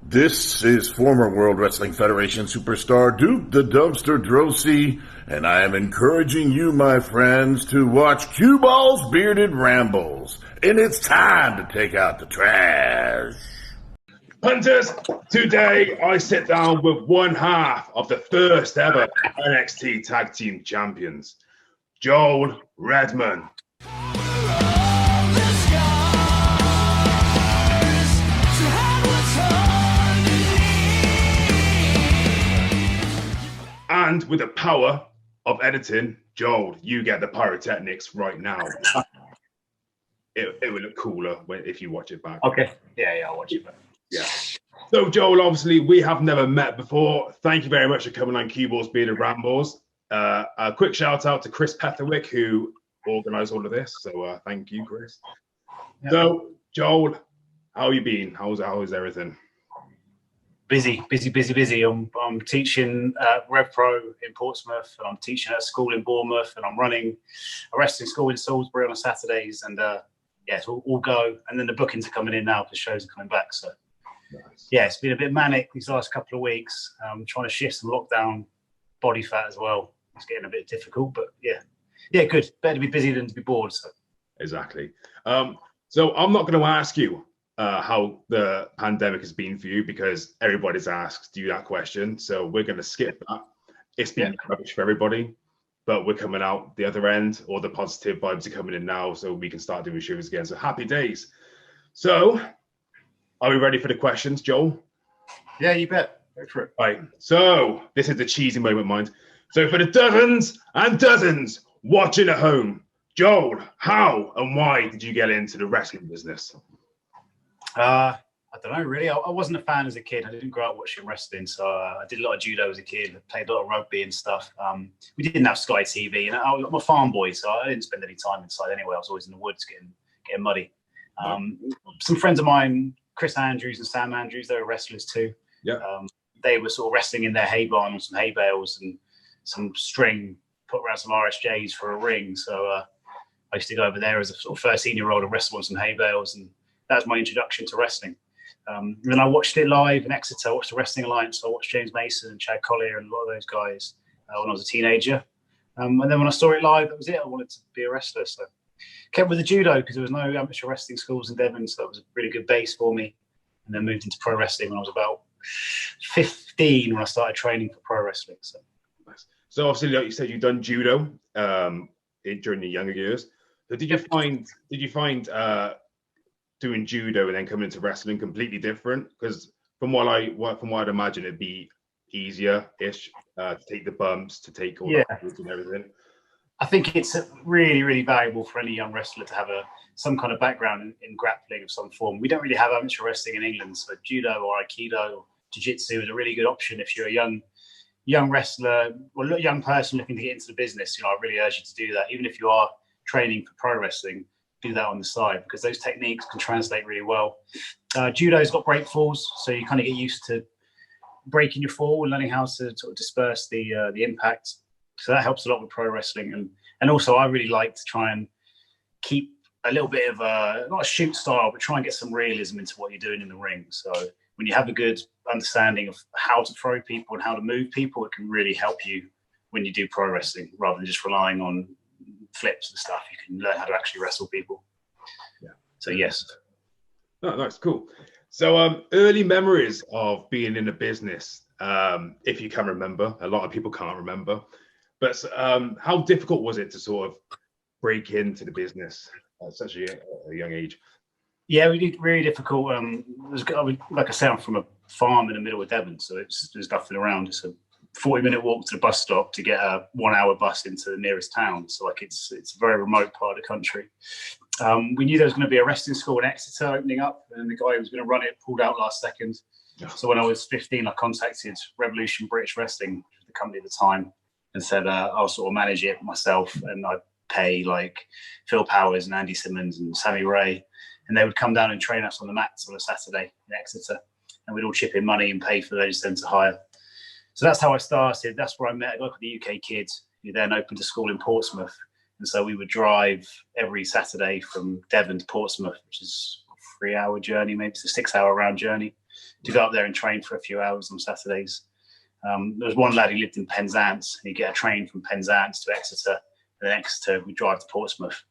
This is former World Wrestling Federation superstar Duke the Dumpster Drosy, and I am encouraging you, my friends, to watch CueBall's Bearded Rambles. And it's time to take out the trash. Punters, today I sit down with one half of the first ever NXT Tag Team Champions, Joel Redman. And with the power of editing, Joel, you get the pyrotechnics right now. It would look cooler if you watch it back. Okay. Yeah, I'll watch it back. Yeah. So, Joel, obviously, we have never met before. Thank you very much for coming on CueBall's Bearded Rambles. A quick shout out to Chris Petherwick, who organised all of this. So, thank you, Chris. Yeah. So, Joel, how you been? How is everything? Busy. I'm teaching Rev Pro in Portsmouth, and I'm teaching at a school in Bournemouth, and I'm running a wrestling school in Salisbury on Saturdays. And yeah, so all go. And then the bookings are coming in now because shows are coming back. So nice. Yeah, it's been a bit manic these last couple of weeks. Trying to shift some lockdown body fat as well. It's getting a bit difficult, but yeah, good. Better to be busy than to be bored. So exactly. So I'm not going to ask you how the pandemic has been for you, because everybody's asked you that question. So we're going to skip that. It's been rubbish for everybody, but we're coming out the other end. All the positive vibes are coming in now, so we can start doing shows again. So happy days. So are we ready for the questions, Joel? Yeah, you bet. Go for it. Right. So this is the cheesy moment, mind. So for the dozens and dozens watching at home, Joel, how and why did you get into the wrestling business? I don't know, really. I wasn't a fan as a kid. I didn't grow up watching wrestling, so I did a lot of judo as a kid. I played a lot of rugby and stuff. We didn't have Sky TV, and I'm a farm boy, so I didn't spend any time inside anyway. I was always in the woods getting muddy. Some friends of mine, Chris Andrews and Sam Andrews, they were wrestlers too. Yeah. They were sort of wrestling in their hay barn on some hay bales and some string put around some RSJs for a ring. So I used to go over there as a sort of 13-year-old and wrestle on some hay bales, and that was my introduction to wrestling. Then I watched it live in Exeter. I watched the Wrestling Alliance. I watched James Mason and Chad Collier and a lot of those guys when I was a teenager. And then when I saw it live, that was it. I wanted to be a wrestler. So kept with the judo because there was no amateur wrestling schools in Devon, so it was a really good base for me. And then moved into pro wrestling when I was about 15 when I started training for pro wrestling. So obviously, like you said, you've done judo during your younger years. So did you find doing judo and then coming into wrestling completely different? Because from what I'd imagine, it'd be easier-ish to take the bumps, to take all the and everything. I think it's really, really valuable for any young wrestler to have some kind of background in grappling of some form. We don't really have amateur wrestling in England, so judo or aikido or jiu-jitsu is a really good option if you're a young wrestler or a young person looking to get into the business. I really urge you to do that. Even if you are training for pro wrestling, do that on the side, because those techniques can translate really well. Judo's got break falls, so you kind of get used to breaking your fall and learning how to sort of disperse the impact. So that helps a lot with pro wrestling. And also I really like to try and keep a little bit of not a shoot style, but try and get some realism into what you're doing in the ring. So when you have a good understanding of how to throw people and how to move people, it can really help you when you do pro wrestling, rather than just relying on flips and stuff. You can learn how to actually wrestle people. Yeah. So yes. Oh, that's cool. So early memories of being in the business, if you can remember. A lot of people can't remember. But how difficult was it to sort of break into the business at such a young age? Yeah, we did really difficult. Like I said, I'm from a farm in the middle of Devon, so there's nothing around. It's a 40-minute walk to the bus stop to get a 1-hour bus into the nearest town. So it's a very remote part of the country. We knew there was going to be a wrestling school in Exeter opening up, and the guy who was going to run it pulled out last second. So when I was 15, I contacted Revolution British Wrestling, which was the company at the time, and said I'll sort of manage it myself, and I'd pay like Phil Powers and Andy Simmons and Sammy Ray, and they would come down and train us on the mats on a Saturday in Exeter, and we'd all chip in money and pay for those then to hire. So that's how I started. That's where I met a guy called the UK Kid, who then opened a school in Portsmouth. And so we would drive every Saturday from Devon to Portsmouth, which is a 3-hour journey, maybe it's a 6-hour round journey. to go up there and train for a few hours on Saturdays. There was one lad who lived in Penzance. He'd get a train from Penzance to Exeter, and then Exeter we drive to Portsmouth.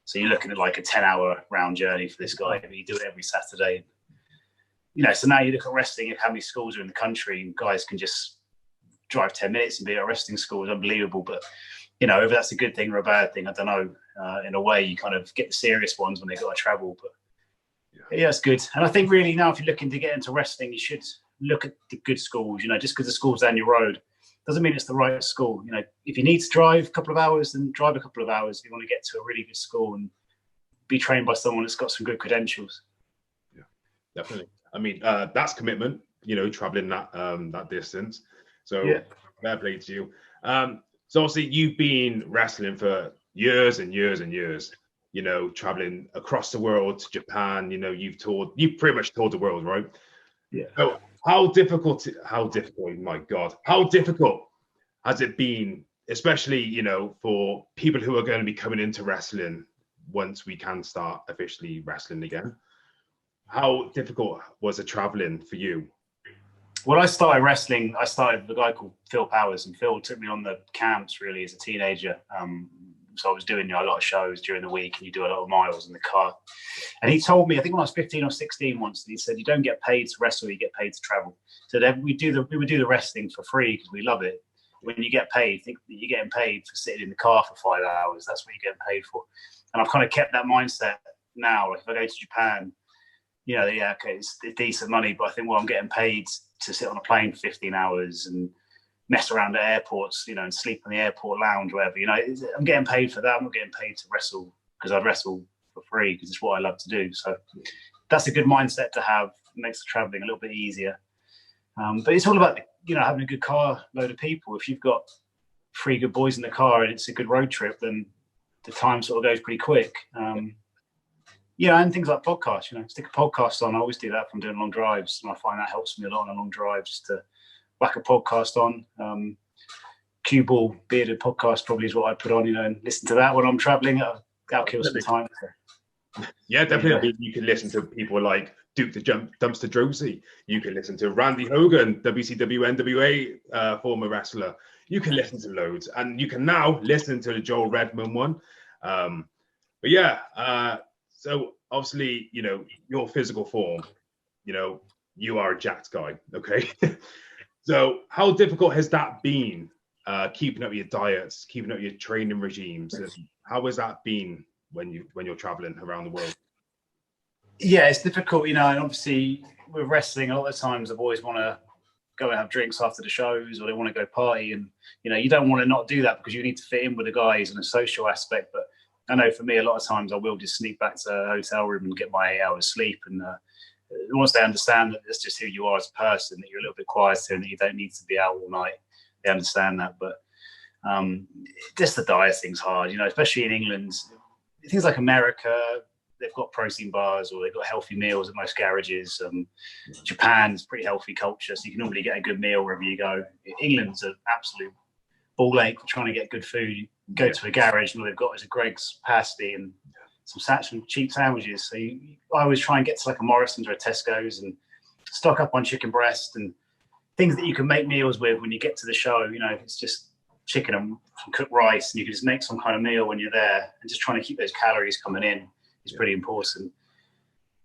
So you're looking at like a 10-hour round journey for this guy. But you do it every Saturday. You know, so now you look at wrestling, how many schools are in the country, and guys can just drive 10 minutes and be at a wrestling school. Is unbelievable. But, you know, whether that's a good thing or a bad thing, I don't know. In a way, you kind of get the serious ones when they've got to travel. But yeah, it's good. And I think really now, if you're looking to get into wrestling, you should look at the good schools. You know, just because the school's down your road doesn't mean it's the right school. You know, if you need to drive a couple of hours, then drive a couple of hours. If you want to get to a really good school and be trained by someone that's got some good credentials. Yeah, definitely. I mean, that's commitment, you know, traveling that distance. So yeah, fair play to you. So obviously you've been wrestling for years and years and years, you know, traveling across the world to Japan. You know, you've pretty much toured the world, right? Yeah. So how difficult has it been, especially, you know, for people who are going to be coming into wrestling once we can start officially wrestling again? How difficult was the traveling for you? When I started wrestling, I started with a guy called Phil Powers, and Phil took me on the camps really as a teenager. So I was doing, you know, a lot of shows during the week, and you do a lot of miles in the car. And he told me, I think when I was 15 or 16 once, he said, you don't get paid to wrestle, you get paid to travel. So then we would do the wrestling for free because we love it. When you get paid, think that you're getting paid for sitting in the car for 5 hours. That's what you're getting paid for. And I've kind of kept that mindset now. Like if I go to Japan, you know, yeah, okay, it's decent money, but I think, well, I'm getting paid to sit on a plane for 15 hours and mess around at airports, you know, and sleep in the airport lounge, whatever. You know, I'm getting paid for that. I'm not getting paid to wrestle because I'd wrestle for free because it's what I love to do. So that's a good mindset to have. It makes the traveling a little bit easier. But it's all about, you know, having a good car load of people. If you've got 3 good boys in the car and it's a good road trip, then the time sort of goes pretty quick. Yeah, and things like podcasts, you know, stick a podcast on. I always do that if I'm doing long drives, and I find that helps me a lot on a long drive, just to whack a podcast on. CueBall's bearded podcast probably is what I put on, you know, and listen to that when I'm traveling. That'll kill some time. Yeah, definitely. Yeah. You can listen to people like Duke the Dumpster Drosy. You can listen to Randy Hogan, WCW NWA former wrestler. You can listen to loads, and you can now listen to the Joel Redman one. But yeah, so obviously, you know, your physical form, you know, you are a jacked guy, okay? So how difficult has that been, keeping up your diets, keeping up your training regimes? How has that been when you're traveling around the world? Yeah, it's difficult, you know, and obviously with wrestling, a lot of times I've always want to go and have drinks after the shows, or they want to go party, and, you know, you don't want to not do that because you need to fit in with the guys and a social aspect. But I know for me, a lot of times I will just sneak back to a hotel room and get my 8 hours sleep. And once they understand that that's just who you are as a person, that you're a little bit quieter and that you don't need to be out all night, they understand that. But just the diet thing's hard, you know, especially in England. Things like America, they've got protein bars, or they've got healthy meals at most garages. Japan's pretty healthy culture, so you can normally get a good meal wherever you go. England's an absolute ball ache for trying to get good food. You go to a garage and all they've got is a Greg's pasty and some cheap sandwiches. So I always try and get to like a Morrison's or a Tesco's and stock up on chicken breast and things that you can make meals with when you get to the show. You know, it's just chicken and some cooked rice, and you can just make some kind of meal when you're there, and just trying to keep those calories coming in is pretty important.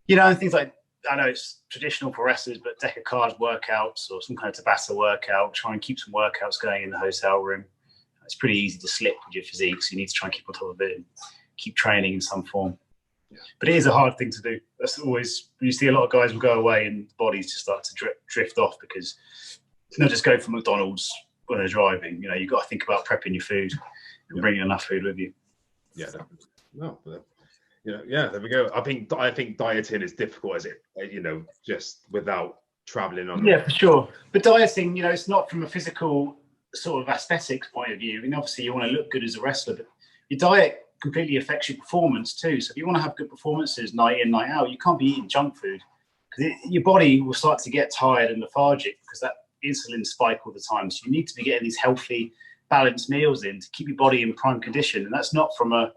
You know, things like, I know it's traditional for wrestlers, but deck of cards workouts or some kind of Tabata workout, try and keep some workouts going in the hotel room. It's pretty easy to slip with your physique, so you need to try and keep on top of it and keep training in some form. Yeah. But it is a hard thing to do. That's always, you see a lot of guys will go away and bodies just start to drift off because they'll just go for McDonald's when they're driving. You know, you've got to think about prepping your food and bringing enough food with you. Yeah, definitely. No, you know, yeah, there we go. I think dieting is difficult, as it, you know, just without traveling on. Yeah, for sure. But dieting, you know, it's not from a physical sort of aesthetics point of view. I mean, obviously you want to look good as a wrestler, but your diet completely affects your performance too. So if you want to have good performances night in, night out, you can't be eating junk food because your body will start to get tired and lethargic because that insulin spike all the time. So you need to be getting these healthy, balanced meals in to keep your body in prime condition. And that's not from a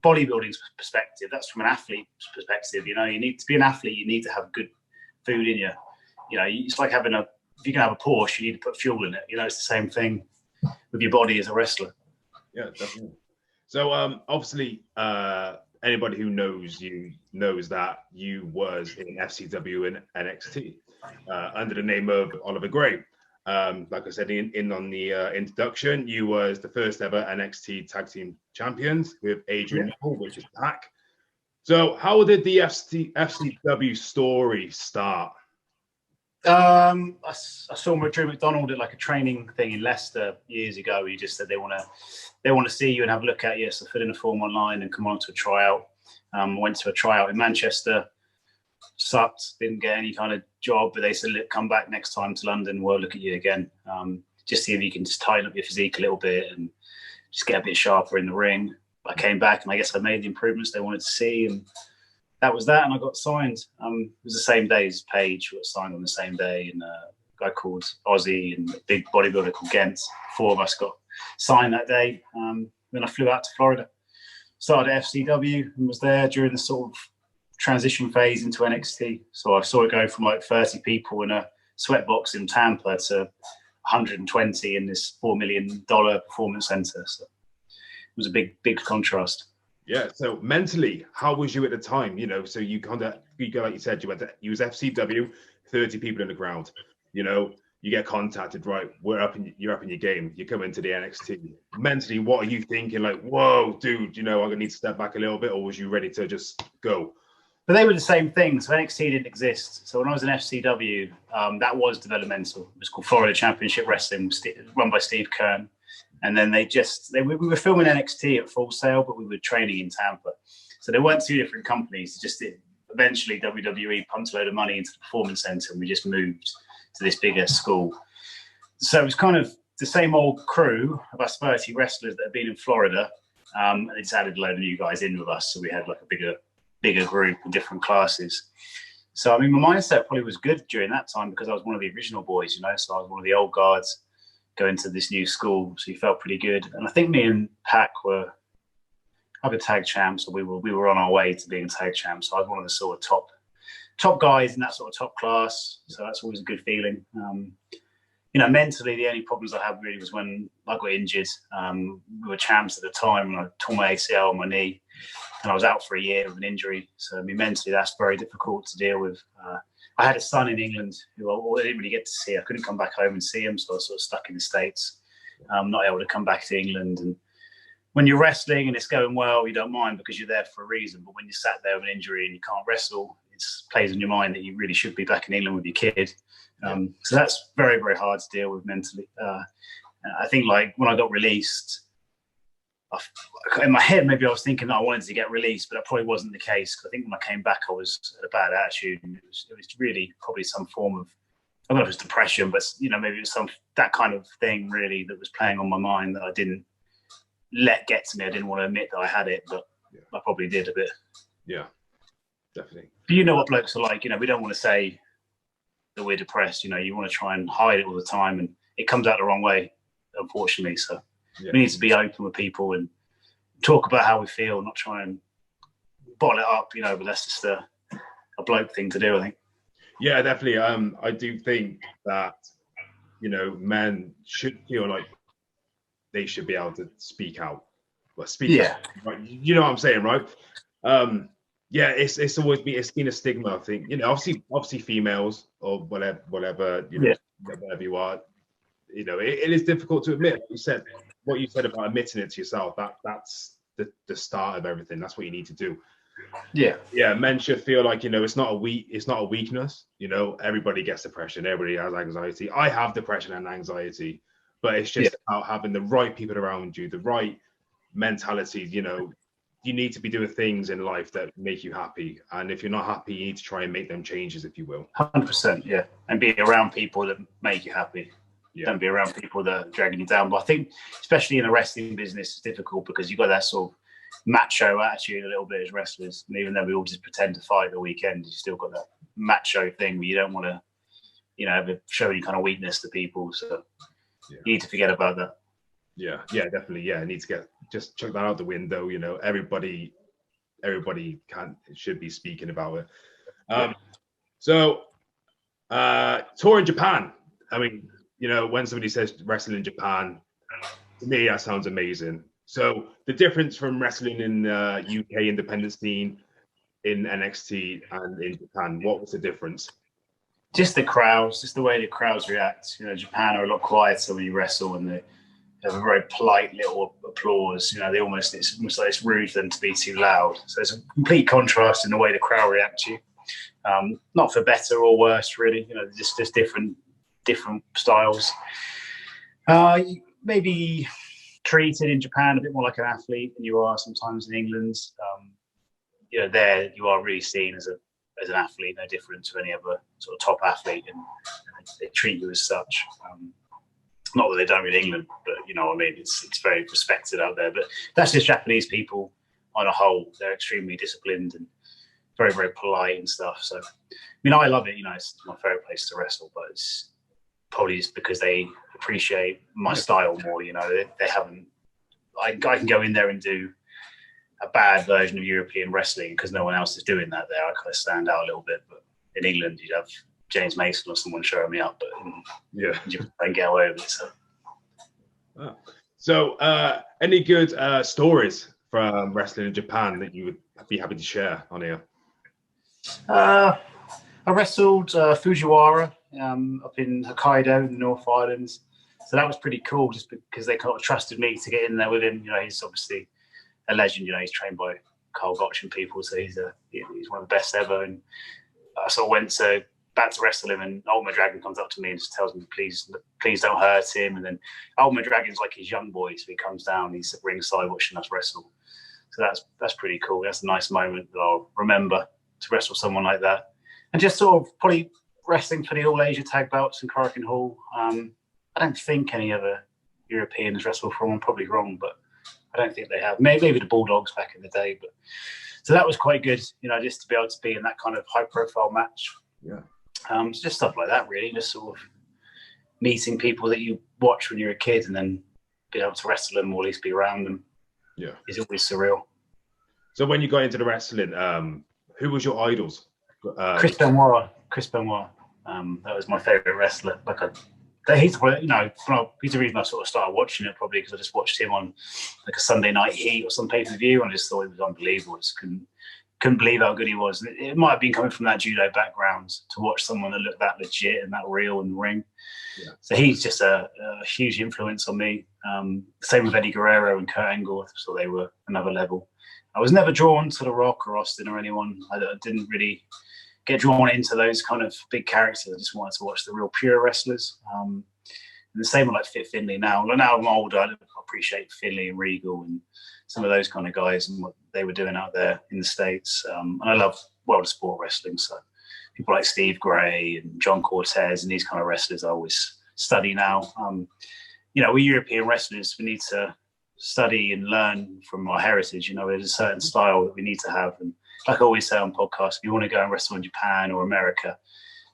bodybuilding perspective, that's from an athlete's perspective. You know, you need to be an athlete, you need to have good food in you. You know, it's like having if you can have a Porsche, you need to put fuel in it. You know, it's the same thing with your body as a wrestler. Yeah, definitely. So obviously, anybody who knows you knows that you was in FCW and NXT under the name of Oliver Gray. Like I said in on the introduction, you was the first ever NXT Tag Team Champions with Adrian Neville, which is Pac. So how did the FCW story start? I saw Drew McDonald at like a training thing in Leicester years ago. He just said they want to see you and have a look at you. So I filled in a form online and come on to a tryout. Went to a tryout in Manchester. Sucked. Didn't get any kind of job, but they said, "Look, come back next time to London. We'll look at you again. Just see if you can just tighten up your physique a little bit and just get a bit sharper in the ring." I came back and I guess I made the improvements they wanted to see, and that was that. And I got signed. It was the same day as Paige. We got signed on the same day, and a guy called Ozzy and a big bodybuilder called Gent. 4 of us got signed that day. Then I flew out to Florida, started at FCW, and was there during the sort of transition phase into NXT. So I saw it go from like 30 people in a sweatbox in Tampa to 120 in this $4 million performance center. So it was a big contrast. Yeah. So mentally, how was you at the time? You know, so you go like you said, you was FCW, 30 people in the crowd. You know, you get contacted, right? You're up in your game. You come into the NXT. Mentally, what are you thinking? Like, whoa, dude, you know, I'm gonna need to step back a little bit, or was you ready to just go? But they were the same thing. So NXT didn't exist. So when I was in FCW, that was developmental. It was called Florida Championship Wrestling, run by Steve Kern. And then we were filming NXT at Full Sail, but we were training in Tampa. So there weren't 2 different companies. Eventually WWE pumped a load of money into the performance center, and we just moved to this bigger school. So it was kind of the same old crew of us 30 wrestlers that had been in Florida. And they just added a load of new guys in with us. So we had like a bigger group in different classes. So, I mean, my mindset probably was good during that time because I was one of the original boys, you know, so I was one of the old guards going to this new school. So you felt pretty good. And I think me and Pac were either tag champs, or we were on our way to being tag champs. So I was one of the sort of top guys in that sort of top class. So that's always a good feeling. You know, mentally, the only problems I had really was when I got injured. We were champs at the time, and I tore my ACL on my knee, and I was out for a year with an injury. So, I mean, mentally, that's very difficult to deal with. I had a son in England who I didn't really get to see. I couldn't come back home and see him, so I was sort of stuck in the States, not able to come back to England. And when you're wrestling and it's going well, you don't mind because you're there for a reason. But when you're sat there with an injury and you can't wrestle, it plays on your mind that you really should be back in England with your kid. So that's very, very hard to deal with mentally. I think like when I got released, in my head, maybe I was thinking that I wanted to get released, but that probably wasn't the case. I think when I came back, I was at a bad attitude. And it was really probably some form of, I don't know if it was depression, but you know, maybe it was that kind of thing really that was playing on my mind that I didn't let get to me. I didn't want to admit that I had it, but I probably did a bit. Yeah, definitely. But you know what blokes are like, you know, we don't want to say that we're depressed, you know, you want to try and hide it all the time, and it comes out the wrong way, unfortunately. So we need to be open with people and talk about how we feel, not try and bottle it up, you know, but that's just a bloke thing to do, I think. Yeah, definitely. I do think that, you know, men should feel like they should be able to speak out. Well, speak out, right? You know what I'm saying, right? Yeah, it's always been a stigma, I think. You know, obviously females or whatever, you know, whatever you are, you know, it is difficult to admit. What you said about admitting it to yourself, that's the start of everything. That's what you need to do. Yeah, men should feel like, you know, it's not a weakness. You know, everybody gets depression, everybody has anxiety. I have depression and anxiety, but it's just about having the right people around you, the right mentality. You know, you need to be doing things in life that make you happy, and if you're not happy, you need to try and make them changes, if you will. 100%, yeah, and be around people that make you happy. Don't be around people that are dragging you down. But I think, especially in the wrestling business, it's difficult because you've got that sort of macho attitude a little bit as wrestlers. And even though we all just pretend to fight the weekend, you still got that macho thing where you don't want to, you know, show any kind of weakness to people. So you need to forget about that. Yeah, definitely. Yeah, I need to just chuck that out the window. You know, everybody should be speaking about it. So tour in Japan. I mean, you know, when somebody says wrestling in Japan, to me that sounds amazing. So the difference from wrestling in UK independent scene in NXT and in Japan, what was the difference? Just the crowds, just the way the crowds react. You know, Japan are a lot quieter when you wrestle, and they have a very polite little applause. You know, it's almost like it's rude for them to be too loud. So it's a complete contrast in the way the crowd react to you. Not for better or worse, really. You know, just different styles. Maybe treated in Japan a bit more like an athlete than you are sometimes in England. You know, there you are really seen as an athlete, no different to any other sort of top athlete, and they treat you as such. Not that they don't in England, but you know what I mean. It's very respected out there. But that's just Japanese people on a whole. They're extremely disciplined and very, very polite and stuff. So, I mean, I love it. You know, it's my favorite place to wrestle, but it's probably just because they appreciate my style more. You know, they haven't. I can go in there and do a bad version of European wrestling because no one else is doing that there. I kind of stand out a little bit. But in England, you'd have James Mason or someone showing me up, but you don't get away with it. So, any good stories from wrestling in Japan that you would be happy to share on here? I wrestled Fujiwara up in Hokkaido in the North Islands. So that was pretty cool just because they kind of trusted me to get in there with him. You know, he's obviously a legend. You know, he's trained by Carl Gotch and people, so he's one of the best ever. And I sort of went back to wrestle him, and Ultimate Dragon comes up to me and just tells me, please don't hurt him. And then Ultimate Dragon's like his young boy, so he comes down, he's at ringside watching us wrestle. So that's pretty cool. That's a nice moment that I'll remember, to wrestle someone like that. And just sort of probably wrestling for the All Asia tag belts in Corrigan Hall. I don't think any other Europeans wrestle for them. I'm probably wrong, but I don't think they have. Maybe the Bulldogs back in the day. But so that was quite good, you know, just to be able to be in that kind of high profile match. Yeah. Just stuff like that, really. Just sort of meeting people that you watch when you're a kid, and then being able to wrestle them or at least be around them. Yeah, is always surreal. So when you got into the wrestling, who was your idols? Chris Benoit. That was my favorite wrestler. He's the reason I sort of started watching it, probably because I just watched him on like a Sunday Night Heat or some pay-per-view, and I just thought it was unbelievable. I just couldn't believe how good he was. And it might have been coming from that judo background to watch someone that looked that legit and that real in the ring. Yeah. So he's just a huge influence on me. Same with Eddie Guerrero and Kurt Angle, so they were another level. I was never drawn to The Rock or Austin or anyone. I didn't really get drawn into those kind of big characters. I just wanted to watch the real pure wrestlers. And the same with like Fit Finlay now. Now I'm older, I appreciate Finlay and Regal and some of those kind of guys and what they were doing out there in the States. And I love World of Sport Wrestling. So people like Steve Gray and John Cortez and these kind of wrestlers I always study now. We European wrestlers, we need to study and learn from our heritage. You know, there's a certain style that we need to have. And like I always say on podcasts, if you want to go and wrestle in Japan or America,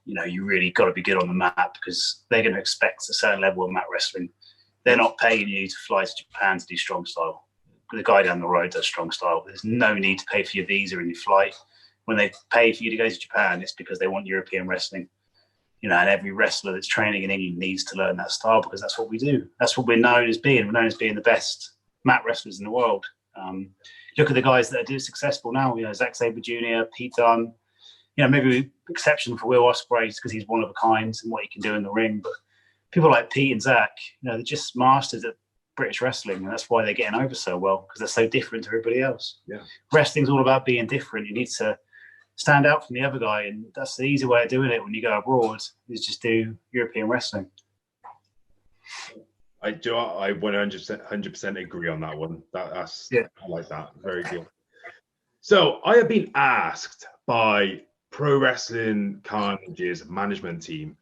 you know, you really got to be good on the map because they're going to expect a certain level of mat wrestling. They're not paying you to fly to Japan to do strong style. The guy down the road does strong style. There's no need to pay for your visa and your flight. When they pay for you to go to Japan, it's because they want European wrestling. You know, and every wrestler that's training in England needs to learn that style because that's what we do. That's what we're known as being. We're known as being the best mat wrestlers in the world. Look at the guys that are successful now. You know, Zack Sabre Jr., Pete Dunne. You know, maybe exception for Will Ospreay because he's one of a kind and what he can do in the ring. But people like Pete and Zack, you know, they're just masters at British wrestling, and that's why they're getting over so well because they're so different to everybody else. Yeah, wrestling's all about being different. You need to stand out from the other guy, and that's the easy way of doing it when you go abroad is just do European wrestling. I 100% agree on that one. I like that. Very good. So I have been asked by Pro Wrestling Karnage's management team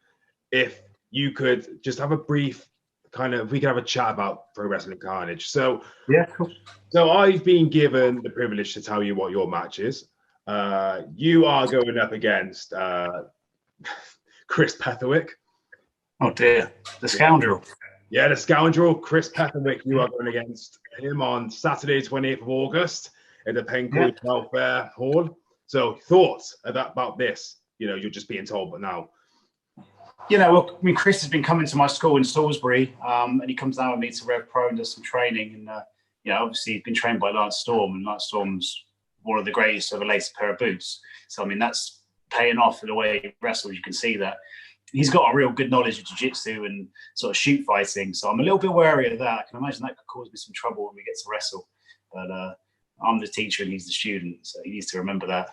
if you could just have a brief we could have a chat about Pro Wrestling Karnage. So yeah, cool. So I've been given the privilege to tell you what your match is. You are going up against Chris Petherwick. Oh dear, the Scoundrel. Yeah, the Scoundrel, Chris Petherwick. You are going against him on Saturday, 28th of August at the Penguin Welfare Hall. So thoughts about this? You know, you're just being told, but now. You know, well, I mean, Chris has been coming to my school in Salisbury, and he comes down with me to Rev Pro and does some training. And you know, obviously, he's been trained by Lance Storm, and Lance Storm's one of the greatest of the latest pair of boots. So, I mean, that's paying off in the way he wrestles. You can see that he's got a real good knowledge of jiu-jitsu and sort of shoot fighting. So I'm a little bit wary of that. I can imagine that could cause me some trouble when we get to wrestle. But I'm the teacher and he's the student, so he needs to remember that.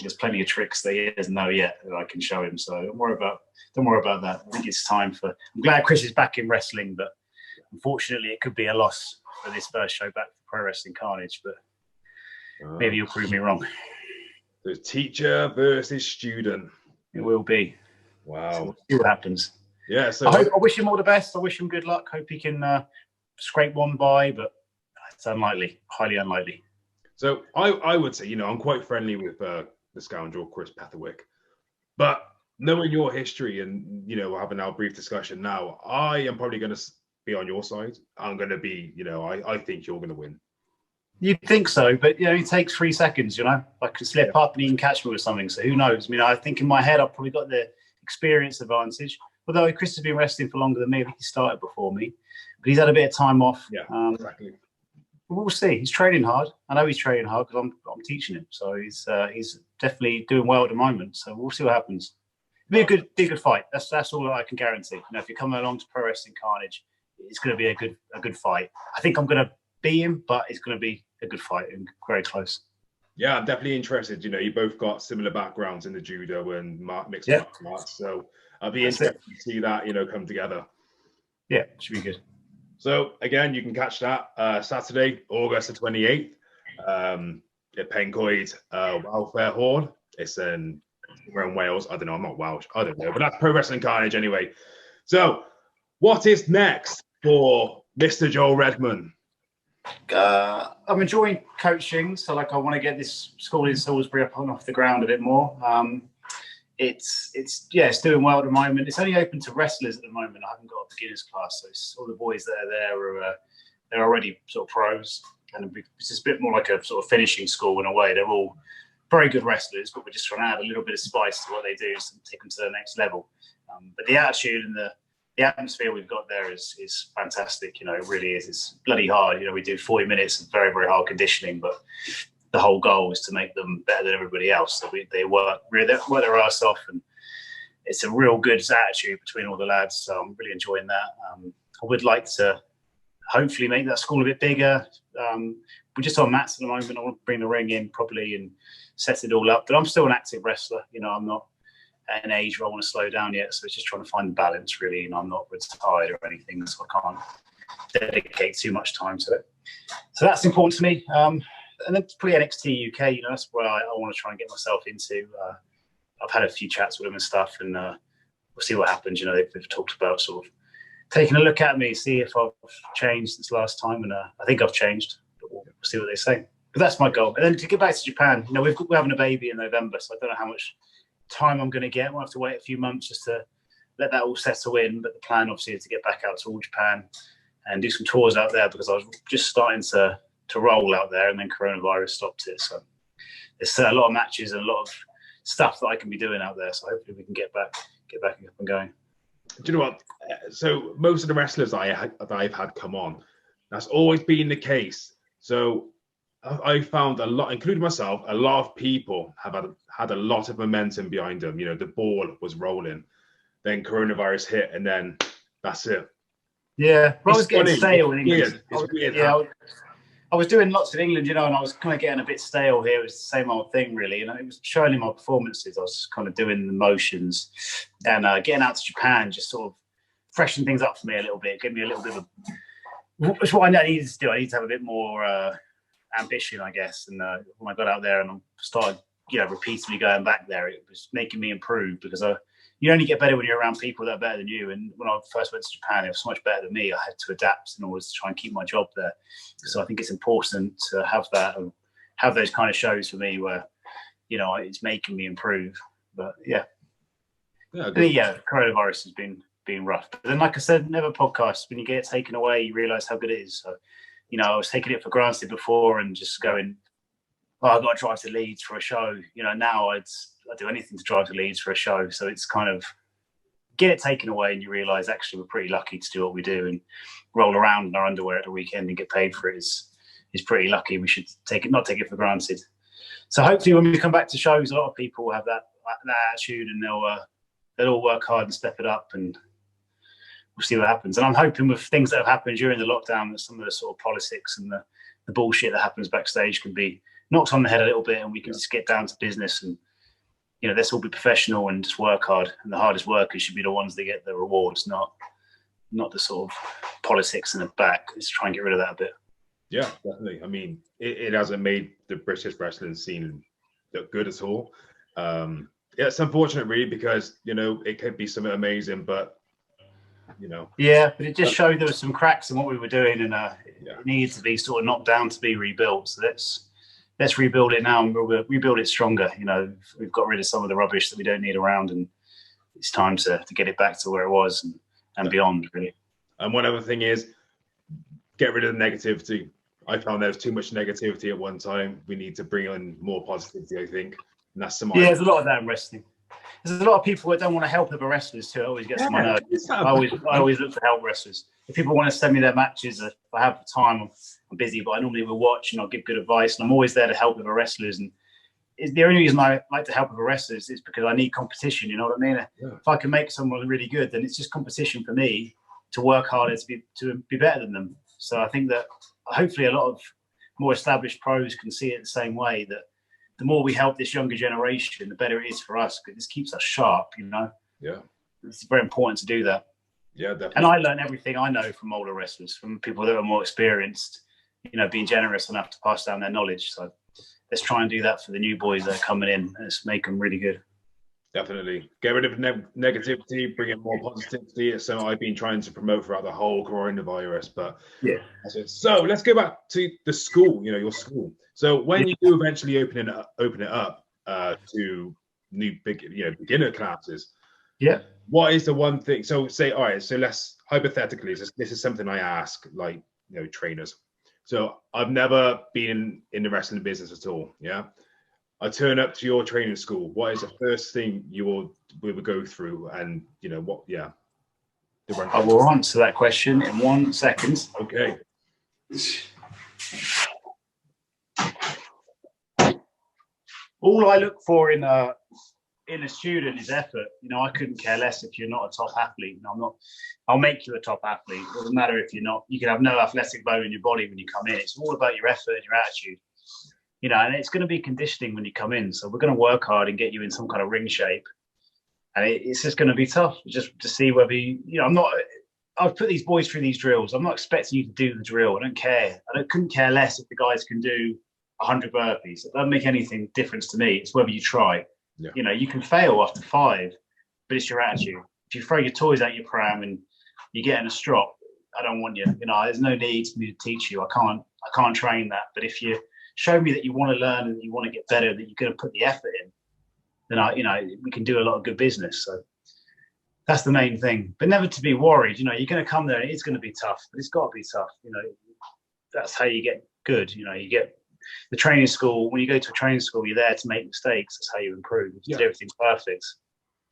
There's plenty of tricks that he doesn't know yet that I can show him. So don't worry about that. I think it's time for. I'm glad Chris is back in wrestling, but unfortunately, it could be a loss for this first show back for Pro Wrestling Carnage. But maybe you'll prove me wrong. The teacher versus student. It will be. Wow. So we'll see what happens. Yeah. So I wish him all the best. I wish him good luck. Hope he can scrape one by, but it's unlikely, highly unlikely. So I would say, you know, I'm quite friendly with the Scoundrel, Chris Petherwick. But knowing your history and, you know, having our brief discussion now, I am probably going to be on your side. I'm going to be, you know, I think you're going to win. You'd think so, but, you know, it takes 3 seconds, you know. I can slip up and he can catch me with something, so who knows? I mean, I think in my head I've probably got the experience advantage. Although Chris has been wrestling for longer than me, I think he started before me. But he's had a bit of time off. Yeah, exactly. We'll see. He's training hard. I know he's training hard because I'm teaching him. So he's definitely doing well at the moment. So we'll see what happens. It'll be a good fight. That's all I can guarantee. You know, if you're coming along to Pro Wrestling Carnage, it's going to be a good fight. I think I'm going to beat him, but it's going to be a good fight and very close. Yeah, I'm definitely interested. You know, you both got similar backgrounds in the judo and mixed martial arts. So I'll be interested to see that, you know, come together. Yeah, should be good. So, again, you can catch that Saturday, August the 28th at Pencoed Welfare Hall. It's we're in Wales. I don't know. I'm not Welsh. I don't know. But that's Pro Wrestling Carnage anyway. So, what is next for Mr. Joel Redmon? I'm enjoying coaching. So, like, I want to get this school in Salisbury up and off the ground a bit more. It's doing well at the moment. It's only open to wrestlers at the moment. I haven't got a beginners class, so it's all the boys that are there they're already sort of pros, and it's just a bit more like a sort of finishing school in a way. They're all very good wrestlers, but we're just trying to add a little bit of spice to what they do to take them to the next level. But the attitude and the atmosphere we've got there is fantastic. You know, it really is. It's bloody hard. You know, we do 40 minutes of very, very hard conditioning, but the whole goal is to make them better than everybody else. So they work their ass off, and it's a real good attitude between all the lads. So I'm really enjoying that. I would like to hopefully make that school a bit bigger. We're just on mats at the moment. I want to bring the ring in properly and set it all up. But I'm still an active wrestler. You know, I'm not at an age where I want to slow down yet. So it's just trying to find the balance, really. And I'm not retired or anything, so I can't dedicate too much time to it. So that's important to me. And then probably NXT UK, you know, that's where I want to try and get myself into. I've had a few chats with them and stuff, and we'll see what happens. You know, they've talked about sort of taking a look at me, see if I've changed since last time, and I think I've changed, but we'll see what they say. But that's my goal. And then to get back to Japan, you know, we're having a baby in November, so I don't know how much time I'm going to get. We'll have to wait a few months just to let that all settle in. But the plan, obviously, is to get back out to all Japan and do some tours out there, because I was just starting to roll out there, and then coronavirus stopped it. So there's a lot of matches and a lot of stuff that I can be doing out there. So hopefully we can get back up and going. Do you know what? So most of the wrestlers that I've had come on, that's always been the case. So I found a lot, including myself, a lot of people have had a lot of momentum behind them. You know, the ball was rolling, then coronavirus hit, and then that's it. Yeah, well, I was getting stale in England. It's weird. I was doing lots of England, you know, and I was kind of getting a bit stale here. It was the same old thing, really. And it was showing in my performances. I was kind of doing the motions, and getting out to Japan just sort of freshened things up for me a little bit, give me a little bit of which what I needed to do. I need to have a bit more ambition, I guess. And when I got out there and I started, you know, repeatedly going back there, it was making me improve, because you only get better when you're around people that are better than you. And when I first went to Japan, it was so much better than me. I had to adapt in order to try and keep my job there. So I think it's important to have that and have those kind of shows for me where, you know, it's making me improve. But yeah, coronavirus has been rough. But then, like I said, never podcast. When you get it taken away, you realise how good it is. So, you know, I was taking it for granted before and just going, oh, I've got to drive to Leeds for a show. You know, now I'd do anything to drive to Leeds for a show. So it's kind of, get it taken away and you realise actually we're pretty lucky to do what we do and roll around in our underwear at the weekend and get paid for it is pretty lucky. We should not take it for granted. So hopefully when we come back to shows, a lot of people will have that attitude and they'll all work hard and step it up, and we'll see what happens. And I'm hoping with things that have happened during the lockdown that some of the sort of politics and the bullshit that happens backstage can be knocked on the head a little bit, and we can just get down to business and, you know, let's all be professional and just work hard. And the hardest workers should be the ones that get the rewards, not the sort of politics in the back. Let's try and get rid of that a bit. Yeah, definitely. I mean, it hasn't made the British wrestling scene look good at all. Yeah, it's unfortunate, really, because, you know, it could be something amazing, but, you know. Yeah, but it just showed there were some cracks in what we were doing, and it needed to be sort of knocked down to be rebuilt. So let's rebuild it now and we'll rebuild it stronger. You know, we've got rid of some of the rubbish that we don't need around, and it's time to get it back to where it was and beyond, really. And one other thing is, get rid of the negativity. I found there was too much negativity at one time. We need to bring in more positivity, I think. And that's some. Yeah, there's a lot of that in wrestling. There's a lot of people that don't want to help other wrestlers too. It always gets on my nerves. I always look to help wrestlers. If people want to send me their matches, if I have the time, I'm busy, but I normally will watch and I'll give good advice. And I'm always there to help other wrestlers. And the only reason I like to help other wrestlers is because I need competition. You know what I mean? Yeah. If I can make someone really good, then it's just competition for me to work harder to be better than them. So I think that hopefully a lot of more established pros can see it the same way, that the more we help this younger generation, the better it is for us, because this keeps us sharp, you know? Yeah. It's very important to do that. Yeah, definitely. And I learned everything I know from older wrestlers, from people that are more experienced, you know, being generous enough to pass down their knowledge. So let's try and do that for the new boys that are coming in. Let's make them really good. Definitely. Get rid of negativity, bring in more positivity. It's something I've been trying to promote throughout the whole coronavirus. But yeah. So let's go back to the school, you know, your school. So when you do eventually open it up to new beginner classes, yeah. What is the one thing? So say, all right, so let's hypothetically, this is something I ask, like, you know, trainers. So I've never been in the wrestling business at all. Yeah. I turn up to your training school. What is the first thing we will go through? And, you know, what, yeah. I will answer that question in 1 second. Okay. All I look for in a student is effort. You know, I couldn't care less if you're not a top athlete. No, I'll make you a top athlete. It doesn't matter if you're not. You can have no athletic bone in your body when you come in. It's all about your effort and your attitude. You know, and it's going to be conditioning when you come in. So we're going to work hard and get you in some kind of ring shape. And it's just going to be tough just to see whether I've put these boys through these drills. I'm not expecting you to do the drill. I don't care. Couldn't care less if the guys can do 100 burpees. It doesn't make anything difference to me. It's whether you try. Yeah. You know, you can fail after 5, but it's your attitude. If you throw your toys out your pram and you get in a strop, I don't want you. You know, there's no need for me to teach you. I can't train that. But if you show me that you want to learn and you want to get better, that you're going to put the effort in, then we can do a lot of good business. So that's the main thing. But never to be worried. You know, you're going to come there and it's going to be tough, but it's got to be tough. You know, that's how you get good. You know, you get the training school. When you go to a training school, you're there to make mistakes. That's how you improve. If you do everything perfect,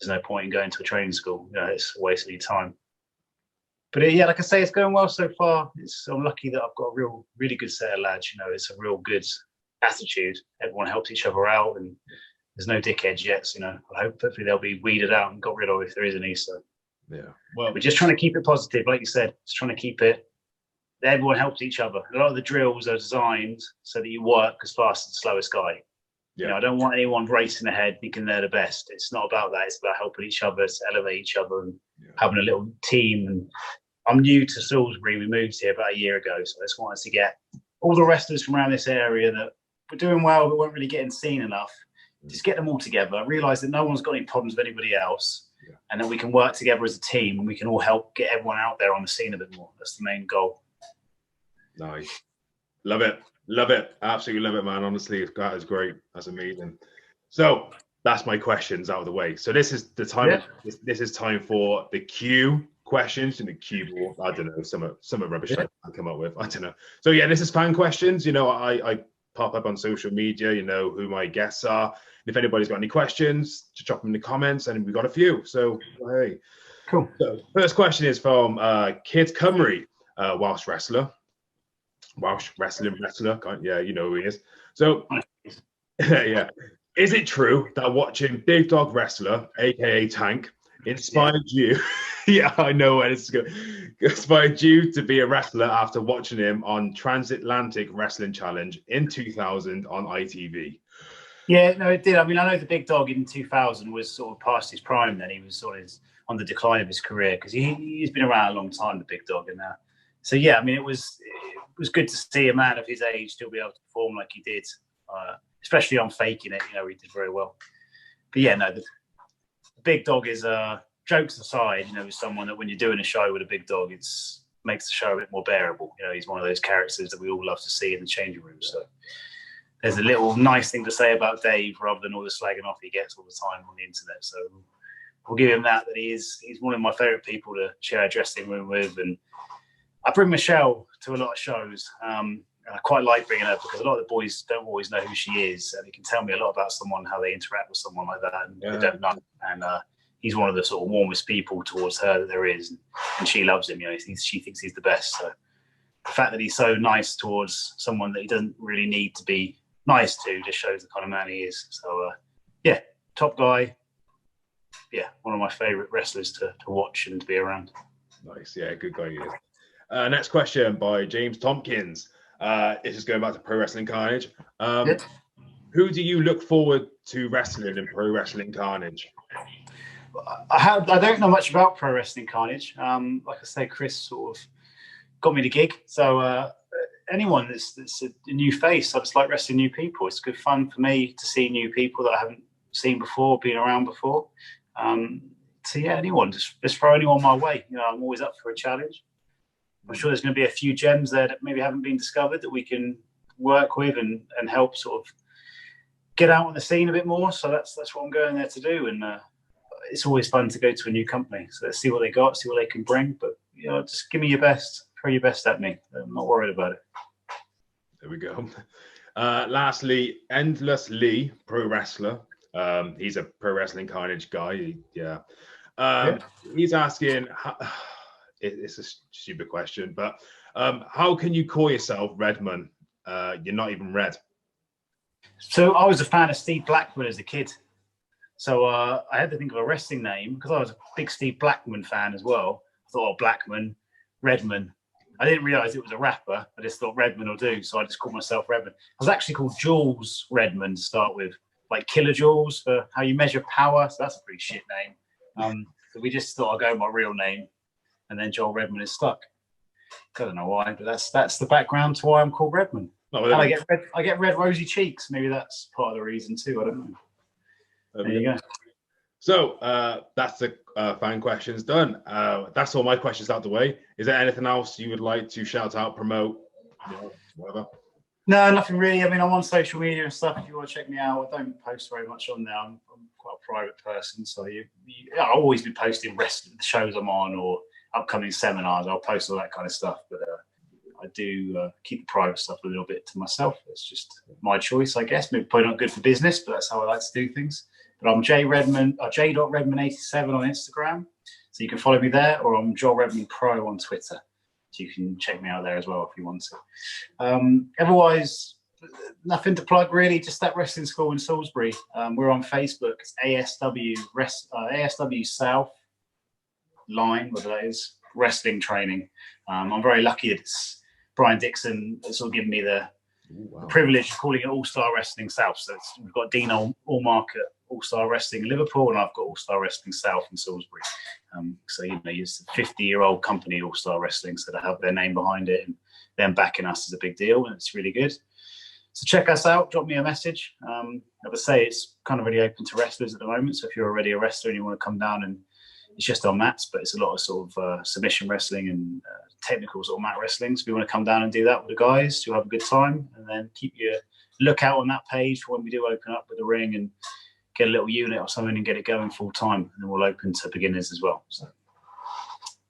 there's no point in going to a training school. You know, it's a waste of your time. But yeah, like I say, it's going well so far. I'm lucky that I've got a really good set of lads. You know, it's a real good attitude. Everyone helps each other out, and there's no dickheads yet. So, you know, hopefully they'll be weeded out and got rid of if there is any. So, yeah. Well, we're just trying to keep it positive, like you said. Just trying to keep it. Everyone helps each other. A lot of the drills are designed so that you work as fast as the slowest guy. Yeah. You know, I don't want anyone racing ahead thinking they're the best. It's not about that. It's about helping each other, to elevate each other, and having a little team. And I'm new to Salisbury. We moved here about a year ago, so I just wanted to get all the wrestlers from around this area that were doing well but weren't really getting seen enough. Just get them all together. Realise that no one's got any problems with anybody else, and that we can work together as a team, and we can all help get everyone out there on the scene a bit more. That's the main goal. Nice. Love it. Love it. Absolutely love it, man. Honestly, that is great. That's amazing. So that's my questions out of the way. So this is the time. Yeah. This is time for the Q questions and the Q. I don't know. Some rubbish I come up with. I don't know. So yeah, this is fan questions. You know, I pop up on social media. You know who my guests are. If anybody's got any questions, just drop them in the comments, and we've got a few. So hey, cool. So first question is from Kid Cymru, Welsh wrestler. Welsh wrestler. Yeah, you know who he is. So, yeah. Is it true that watching Big Dog Wrestler, aka Tank, inspired you? Yeah, I know where this is going. Inspired you to be a wrestler after watching him on Transatlantic Wrestling Challenge in 2000 on ITV? Yeah, no, it did. I mean, I know the Big Dog in 2000 was sort of past his prime then. He was sort of on the decline of his career because he's been around a long time, the Big Dog. And so, yeah, I mean, it was good to see a man of his age still be able to perform like he did, especially on Faking It. You know, he did very well. But yeah, no, the Big Dog is, jokes aside, you know, is someone that when you're doing a show with a Big Dog, makes the show a bit more bearable. You know, he's one of those characters that we all love to see in the changing room. So there's a little nice thing to say about Dave rather than all the slagging off he gets all the time on the internet. So we'll give him that he's one of my favorite people to share a dressing room with. And I bring Michelle to a lot of shows. And I quite like bringing her because a lot of the boys don't always know who she is. And he can tell me a lot about someone, how they interact with someone like that. And they don't know. And he's one of the sort of warmest people towards her that there is. And she loves him. You know, she thinks he's the best. So the fact that he's so nice towards someone that he doesn't really need to be nice to just shows the kind of man he is. So, yeah, top guy. Yeah, one of my favourite wrestlers to watch and to be around. Nice, yeah, good guy. Next question by James Tompkins. This is going back to Pro Wrestling Carnage. Who do you look forward to wrestling in Pro Wrestling Carnage? I don't know much about Pro Wrestling Carnage. Like I say, Chris sort of got me the gig. So anyone that's a new face, I just like wrestling new people. It's good fun for me to see new people that I haven't seen before, been around before. So yeah, anyone, just throw anyone my way. You know, I'm always up for a challenge. I'm sure there's going to be a few gems there that maybe haven't been discovered that we can work with and help sort of get out on the scene a bit more. So that's what I'm going there to do. And it's always fun to go to a new company. So let's see what they got, see what they can bring. But you know, just give me your best, throw your best at me. I'm not worried about it. There we go. Lastly, Endless Lee, pro wrestler. He's a Pro Wrestling Carnage guy. Yeah. He's asking, it's a stupid question, but how can you call yourself Redmon? You're not even red. So I was a fan of Steve Blackman as a kid. So I had to think of a wrestling name because I was a big Steve Blackman fan as well. I thought, oh, Blackman, Redmon. I didn't realize it was a rapper. I just thought Redmon will do. So I just called myself Redmon. I was actually called Jules Redmon to start with, like kilojoules for how you measure power. So that's a pretty shit name. So we just thought I'd go with my real name. And then Joel Redmon is stuck. I don't know why, but that's the background to why I'm called Redmon. Oh, and I get red rosy cheeks. Maybe that's part of the reason too. I don't know. There you go. So that's the fan questions done. That's all my questions out the way. Is there anything else you would like to shout out, promote, whatever? No, nothing really. I mean, I'm on social media and stuff. If you want to check me out, I don't post very much on there. I'm quite a private person, so I'll always be posting the shows I'm on or upcoming seminars. I'll post all that kind of stuff, but I do keep the private stuff a little bit to myself. It's just my choice, I guess. Maybe probably not good for business, but that's how I like to do things. But I'm j.redmon87 on Instagram, so you can follow me there, or I'm Joel Redmon Pro on Twitter, so you can check me out there as well if you want to. Otherwise, nothing to plug really. Just that wrestling school in Salisbury. We're on Facebook. It's ASW South Line, whatever that is, wrestling training. I'm very lucky that it's Brian Dixon that's sort of given me the privilege of calling it All-Star Wrestling South. So we've got Dean Allmark at All-Star Wrestling in Liverpool, and I've got All-Star Wrestling South in Salisbury. So, you know, it's a 50-year-old company, All-Star Wrestling, so they have their name behind it, and them backing us is a big deal, and it's really good. So check us out, drop me a message. As I say, it's kind of really open to wrestlers at the moment, so if you're already a wrestler and you want to come down, and it's just on mats, but it's a lot of sort of submission wrestling and technical sort of mat wrestling. So if you want to come down and do that with the guys, you'll have a good time, and then keep your lookout on that page for when we do open up with the ring and get a little unit or something and get it going full time, and then we'll open to beginners as well. So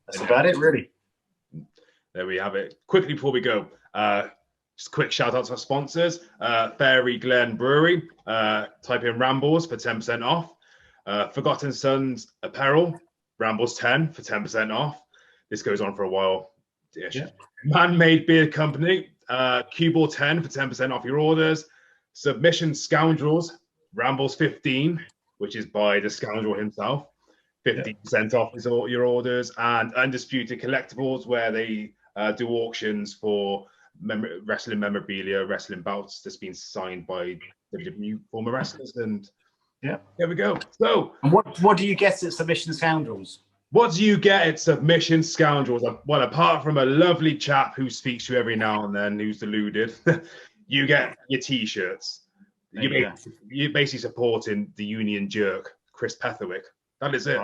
that's about it, really. There we have it. Quickly before we go, Just a quick shout out to our sponsors, Fairy Glen Brewery. Type in Rambles for 10% off. Forgotten Sons Apparel, Rambles 10 for 10% off. This goes on for a while. Yeah. Man-Made Beer Company, CueBall's 10 for 10% off your orders. Submission Scoundrels, Rambles 15, which is by the Scoundrel himself, 15% off your orders. And Undisputed Collectables, where they do auctions for wrestling memorabilia, wrestling belts that's been signed by WWE former wrestlers. And there we go. So, and what do you get at Submission Scoundrels? What do you get at Submission Scoundrels? Well, apart from a lovely chap who speaks to you every now and then, who's deluded, you get your T-shirts. You're basically supporting the Union Jerk, Chris Petherwick. That is it.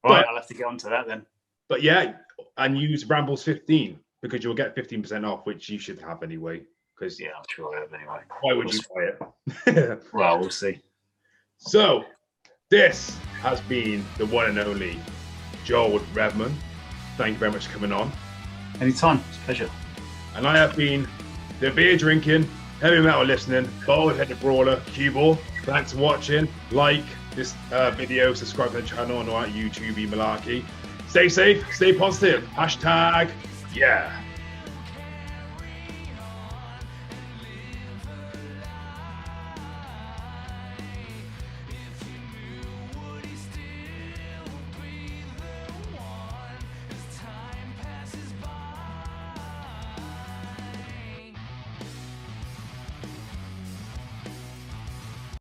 Right, I'll have to get onto that then. But yeah, and use Rambles 15 because you'll get 15% off, which you should have anyway. Because I'm sure I have anyway. Why would you buy it? Well, we'll see. So, this has been the one and only Joel Redmon. Thank you very much for coming on. Anytime, it's a pleasure. And I have been the beer drinking, heavy metal listening, bald-headed brawler, CueBall. Thanks for watching. Like this video, subscribe to the channel, and all that YouTube malarkey. Stay safe, stay positive. #, yeah.